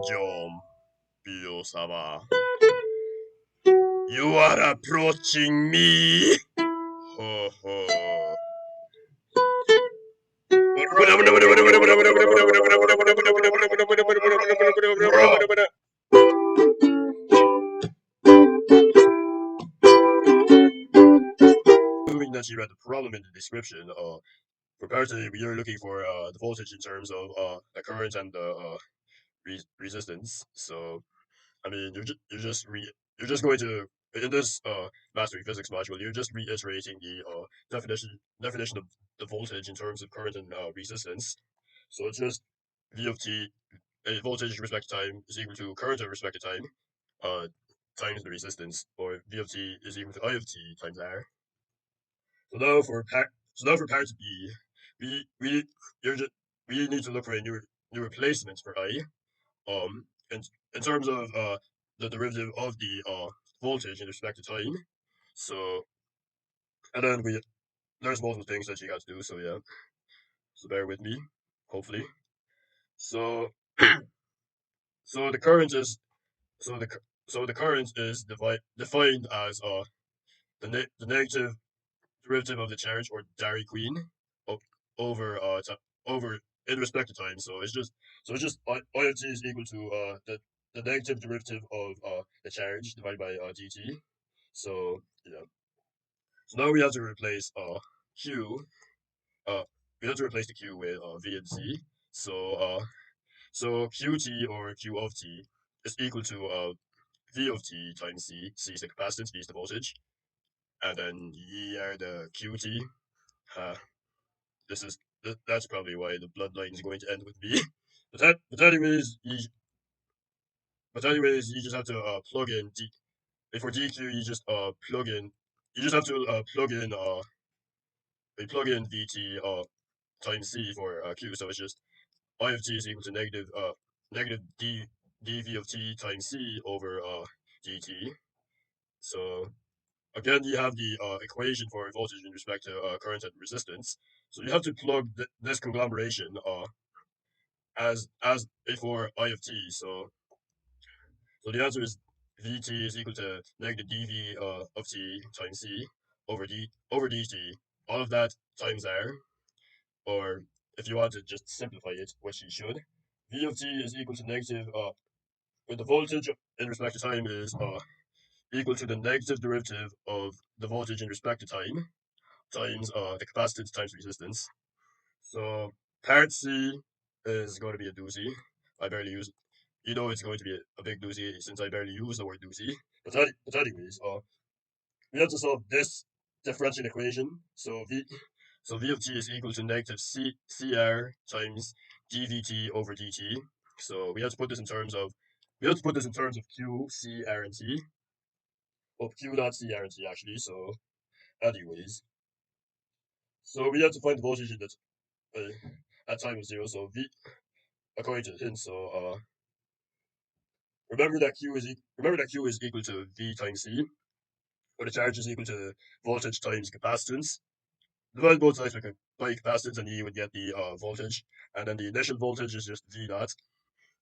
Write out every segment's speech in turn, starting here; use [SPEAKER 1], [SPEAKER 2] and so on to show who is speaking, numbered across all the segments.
[SPEAKER 1] Jom, Biyo-sama. You are approaching me. Ho ho. Assuming that you read the problem in the description, comparatively, we are looking for the voltage in terms of the current and the resistance. So, I mean, you're just going to in this mastering physics module, you're just reiterating the definition of the voltage in terms of current and resistance. So it's just V of t, a voltage with respect to time is equal to current with respect to time, uh, times the resistance, or V of t is equal to I of t times R. So now for part B, we you're just we need to look for a new replacement for I. In terms of the derivative of the voltage in respect to time. So and then there's multiple things that you got to do. So yeah, so bear with me. Hopefully. So so the current is so the so the current is defined as the negative derivative of the charge or Dairy Queen o- over over in respect to time. So it's just I of t is equal to the negative derivative of the charge divided by dt. So yeah. So now we have to replace q. Uh, we have to replace the q with v and c. So so qt or q of t is equal to v of t times c. C is the capacitance, v is the voltage, and then e are the qt. Uh, that's probably why the bloodline is going to end with V. But anyways, you just have to plug in D. If for DQ, you just plug in. You just have to plug in VT times C for Q. So it's just I of T is equal to negative dV of T times C over dt. So again, you have the equation for voltage in respect to current and resistance. So you have to plug this conglomeration as before I of t. So the answer is Vt is equal to negative dV of t times c over dt. All of that times r, or if you want to just simplify it, which you should, V of t is equal to negative with the voltage in respect to time is equal to the negative derivative of the voltage in respect to time times the capacitance times resistance. So part C is going to be a doozy. I barely use it's going to be a big doozy since I barely use the word doozy. But anyways, we have to solve this differential equation. So v of t is equal to negative cr times dvt over dt. So we have to put this in terms of q, c, r, and t. Of q dot c, r, and t actually. So anyways, so we have to find the voltage in that at time of zero. So v according to the hint. So remember that q is equal to v times c, where the charge is equal to voltage times capacitance. Divide both sides by capacitance, and you would get the voltage, and then the initial voltage is just v naught,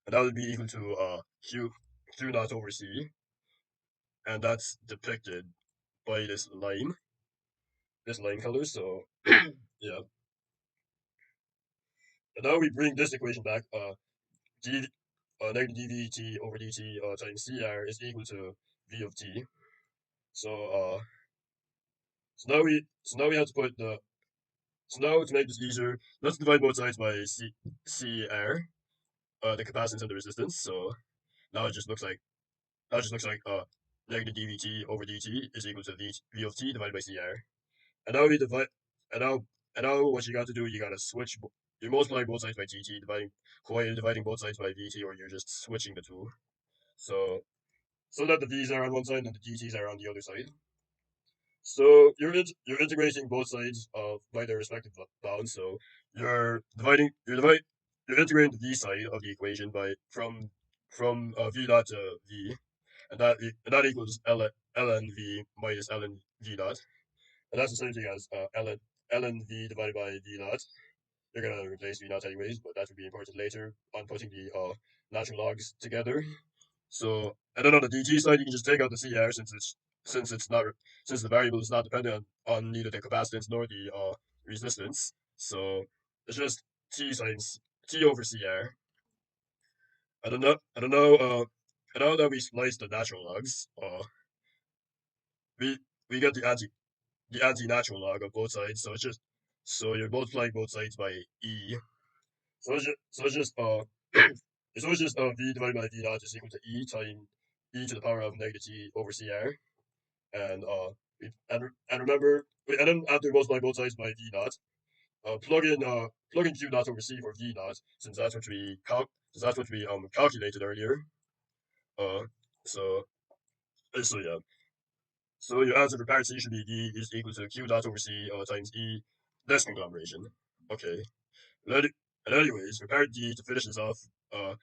[SPEAKER 1] and that would be equal to q naught over c, and that's depicted by this line color. So yeah, and now we bring this equation back. D negative dVt over dt times cr is equal to v of t. So so now we have to put the so now to make this easier, let's divide both sides by cr, the capacitance and the resistance. So now it just looks like negative dVt over dt is equal to v of t divided by cr. And now we divide and now and now what you got to do, you gotta switch. You're multiplying both sides by dt, dividing both sides by vt, or you're just switching the two. So so that the v's are on one side and the dt's are on the other side. So you're integrating both sides of by their respective bounds. So you're integrating the v side of the equation by from v dot to v, and that equals ln v minus ln v dot, and that's the same thing as ln v divided by v dot you're gonna replace V naught anyways, but that would be important later on putting the natural logs together. So, and then on the dt side, you can just take out the CR since it's not since the variable is not dependent on neither the capacitance nor the resistance. So it's just T times T over CR. I don't know. I don't know. And now that we slice the natural logs, we we get the anti-natural log of both sides. So it's just so you're multiplying both sides by e. So it's always just v divided by v naught is equal to e to the power of negative t over cr. And and remember, and then after multiplying both sides by v naught, plug in q naught over c for v naught since that's what we calculated earlier. Uh, so so yeah. So your answer for part C should be D is equal to Q dot over C times E this conglomeration. Okay. And anyways, for part D, to finish this off, now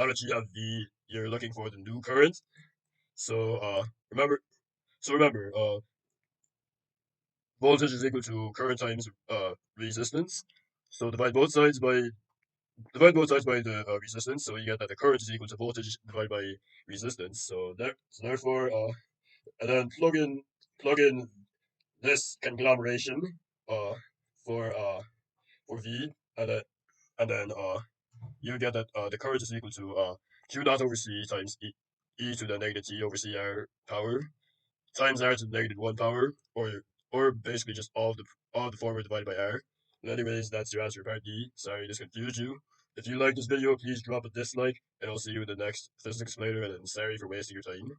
[SPEAKER 1] that you have V, you're looking for the new current. So remember, remember, voltage is equal to current times resistance. So divide both sides by the resistance. So you get that the current is equal to voltage divided by resistance. So therefore, and then plug in this conglomeration uh for V, and then you get that the current is equal to Q dot over C times e to the negative T over CR power times R to the negative 1 power, or basically just all the former divided by R. And anyways, that's your answer, part D. Sorry this confused you. If you like this video, please drop a dislike, and I'll see you in the next physics explainer, and sorry for wasting your time.